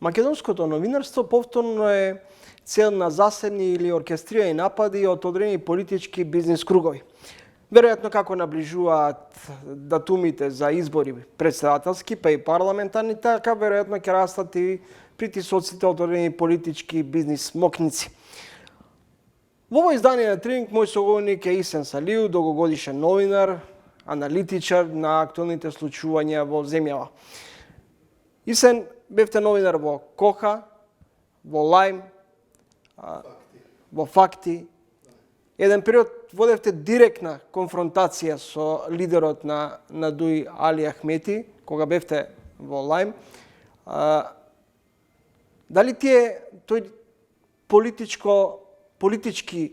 Македонското новинарство повторно е цел на засебни или оркестрирани напади од одредени политички бизнис кругови. Веројатно како наближуваат датумите за избори претседателски, па и парламентарни, така веројатно ќе растат и притисоците од одредени политички бизнис мокници. Во ово издание на Тренинг мој соговорник е Исен Салију, долгогодишен новинар, аналитичар на актуелните случувања во земјава. Исен, бевте новинар во Коха, во Лајм, во Факти. Еден период водевте директна конфронтација со лидерот на ДУИ Али Ахмети, кога бевте во Лајм. Дали тој политички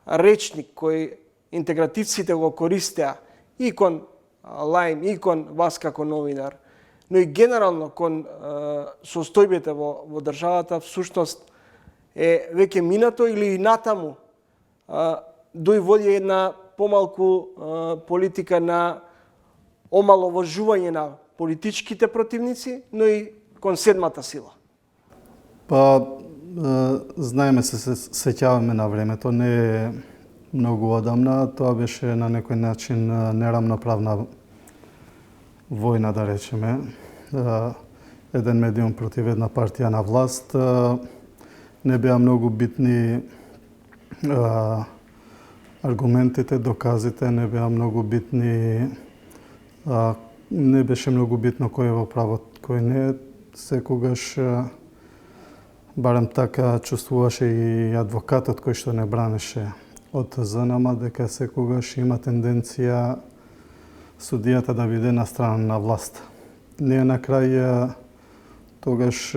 речник кој интегративците го користеа и кон Лајм, и кон вас како новинар, но и генерално кон состојбите во државата, всушност е веќе минато или и натаму ДУИ води една помалку политика на омаловажување на политичките противници, но и кон седмата сила? Па, знаеме се сеќаваме на времето, не е многу одамна, тоа беше на некој начин нерамноправна војна, да речеме. Еден медиум против една партија на власт. Не беа многу битни аргументите, доказите, не беа многу битни, не беше многу битно кој е во правот, кој не е. Секогаш, барем така чувствуваше и адвокатот кој што не бранеше од ЗНМ, дека секогаш има тенденција судијата да биде на страна на власт. Ние на крај тогаш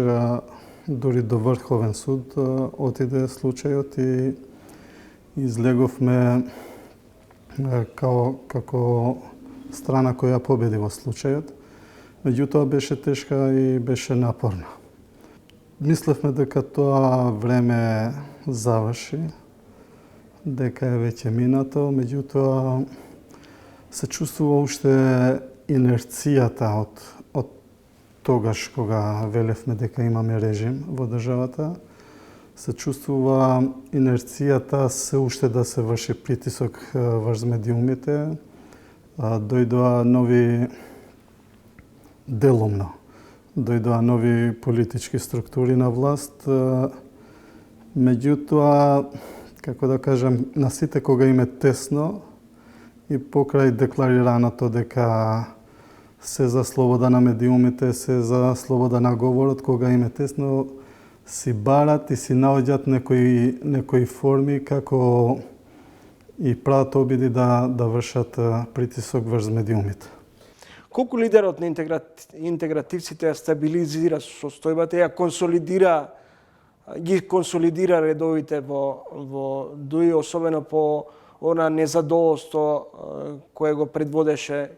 дури до Врховен суд отиде случајот и излеговме како страна која победи во случајот. Меѓутоа беше тешка и беше напорна. Мислевме дека тоа време заврши, дека е веќе минато, меѓутоа се чувствува уште инерцијата од тогаш кога велевме дека имаме режим во државата. Се чувствува инерцијата се уште да се врши притисок врз медиумите. Дојдоа нови делумно. Дојдоа нови политички структури на власт. Меѓутоа, како да кажем, на сите кога им е тесно и покрај декларираното дека се за слобода на медиумите, се за слобода на говорот, кога им е тесно, си барат и си наоѓаат некои форми како и прават обиди да вршат притисок врз медиумите. Колку лидерот на интегративците стабилизира состојбата, ги консолидира редовите во ДУИ, особено по она незадоволство кое го предводеше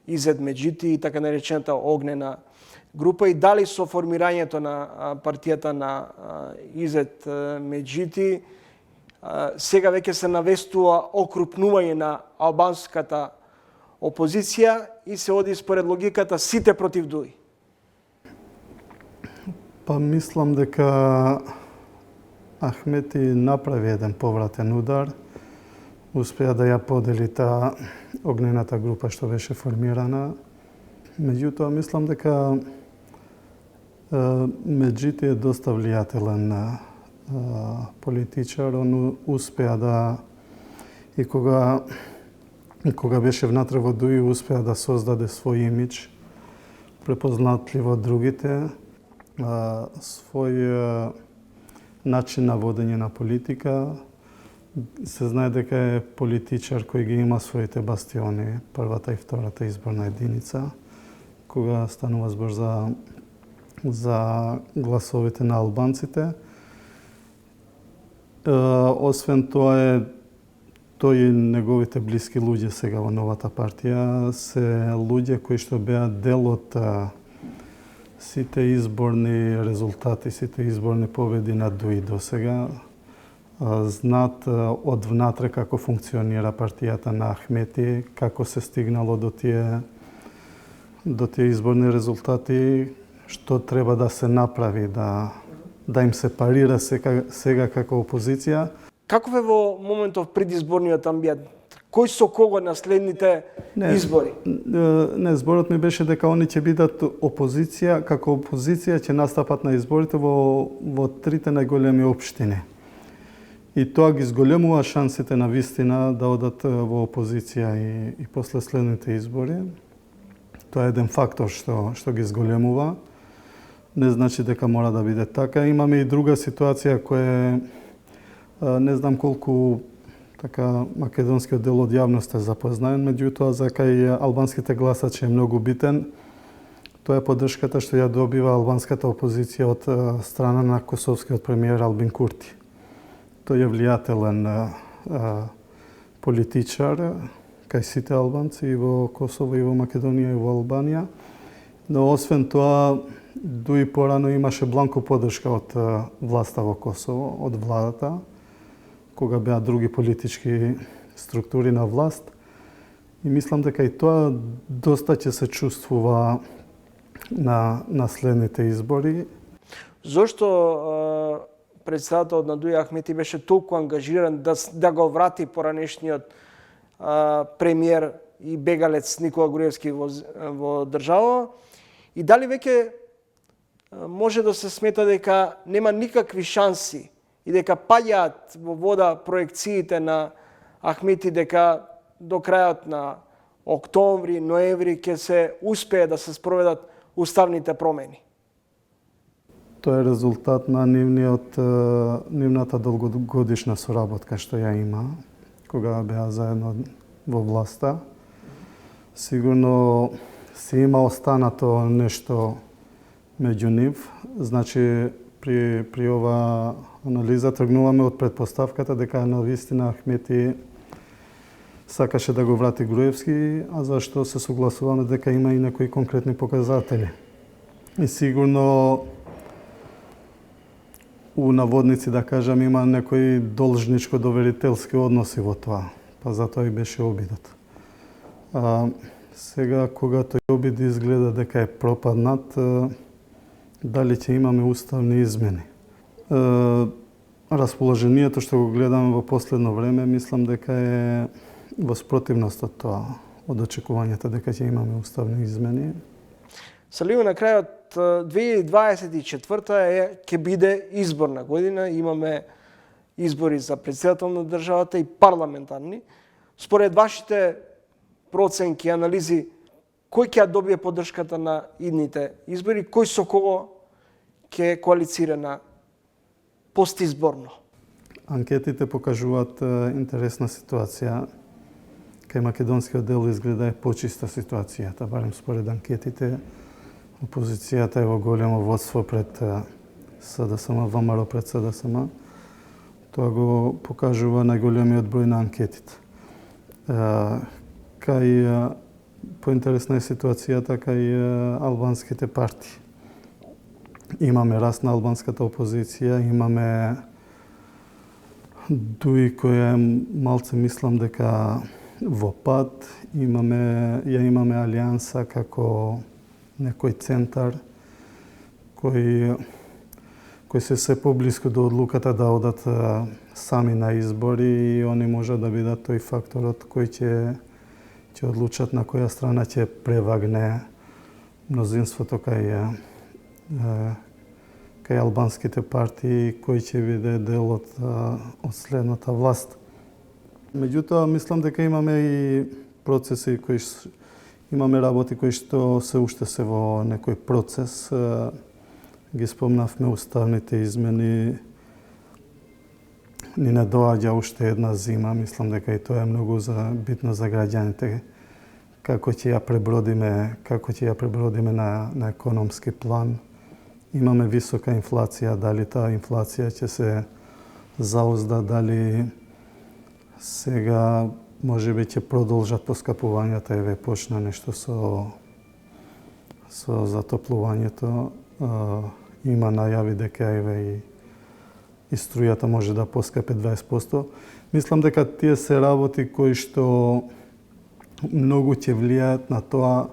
Изет Меджити и така наречената огнена група, и дали со формирањето на партијата на Изет Меджити сега веќе се навестува окрупнување на албанската опозиција и се оди според логиката сите против ДУИ? Па мислам дека Ахмети направи еден повратен удар, успеа да ја подели таа огнената група што беше формирана. Меѓутоа, мислам дека Меджити е доста влијателен политичар. Он успеа да и кога беше внатре во ДУИ, успеа да создаде свој имидж, препознатливо од другите, свој начин на водење на политика. Се знае дека е политичар кој ги има своите бастиони, првата и втората изборна единица, кога станува збор за гласовите на албанците. Освен тоа тој и неговите блиски луѓе сега во новата партија се луѓе кои што беа дел од сите изборни резултати, сите изборни победи на ДУИ до сега. Знаат од внатре како функционира партијата на Ахмети, како се стигнало до тие изборни резултати, што треба да се направи, да им се парира сега како опозиција. Каков е во моментов предизборниот амбиент? Кој со кого на следните избори? Не, зборот ми беше дека они ќе бидат опозиција, како опозиција ќе настапат на изборите во трите најголеми општини. И тоа ги зголемува шансите на вистина да одат во опозиција и после следните избори. Тоа е еден фактор што ги зголемува. Не значи дека мора да биде така. Имаме и друга ситуација која не знам колку така македонскиот дел од јавноста е запознаен, меѓутоа за кај албанските гласачи е многу битен. Тоа е поддршката што ја добива албанската опозиција од страна на косовскиот премиер Албин Курти. Тој е влијателен политичар кај сите албанци и во Косово, и во Македонија, и во Албанија. Но освен тоа, дуи порано имаше бланко поддршка од власта во Косово, од владата, кога беа други политички структури на власт. И мислам дека и тоа доста ќе се чувствува на следните избори. Зошто председателот на Дуја Ахмети беше толку ангажиран да го врати поранешниот премиер и бегалец Никола Груевски во држава? И дали веќе може да се смета дека нема никакви шанси и дека паѓаат во вода проекциите на Ахмети дека до крајот на октомври, ноември ќе се успее да се спроведат уставните промени? Тоа е резултат на нивната долгогодишна соработка што ја има, кога беа заедно во власта. Сигурно се има останато нешто меѓу нив. Значи, при ова анализа тргнуваме од предпоставката дека навистина Ахмети сакаше да го врати Груевски, а зашто се согласуваме дека има и некои конкретни показатели. И сигурно у наводници, да кажам, има некои должничко-доверителски односи во тоа, па затоа и беше обидот. Сега, кога тој обид изгледа дека е пропаднат, дали ќе имаме уставни измени? Расположението што го гледаме во последно време, мислам дека е во спротивност од тоа, од очекувањата дека ќе имаме уставни измени. Салиме, на крајот 2024 ќе биде изборна година, имаме избори за председател на државата и парламентарни. Според вашите проценки, анализи, кој ќе ја добие поддршката на идните избори, кој со кого ќе коалицира на постизборно? Анкетите покажуваат интересна ситуација. Кај македонскиот дел изгледа е почиста ситуацијата, барем според анкетите. Опозицијата е во големо водство пред СДСМ, ВМРО пред СДСМ. Тоа го покажува најголемиот број на анкетите. Кај поинтересна е ситуацијата кај албанските партии. Имаме раст на албанската опозиција, имаме дуи која малце мислам дека во пад, имаме алијанса како некој центар кој се поблиску до одлуката да одат сами на избори и они може да бидат тој факторот кој ќе одлучат на која страна ќе превагне мнозинството кај албанските партии, кој ќе биде дел од следната власт. Меѓутоа, мислам дека имаме и процеси имаме работи кои што се уште се во некој процес. Ги спомнавме уставните измени. Ни не доаѓа уште една зима. Мислам дека и тоа е многу битно за граѓаните. Како ќе ја пребродиме на економски план. Имаме висока инфлација, дали таа инфлација ќе се заузда, дали сега можеби ќе продолжат поскапувањата, еве почна нешто со затоплувањето. Има најави дека еве и струјата може да поскапе 20%. Мислам дека тие се работи кои што многу ќе влијаат на тоа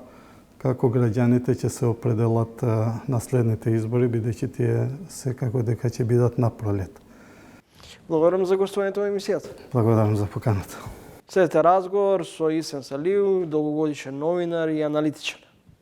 како граѓаните ќе се определат на следните избори, бидејќи тие секако дека ќе бидат на пролет. Благодарам за гостувањето во емисијата. Благодарам за поканата. Следете разговор со Исен Салију, долгогодишен новинар и аналитичар.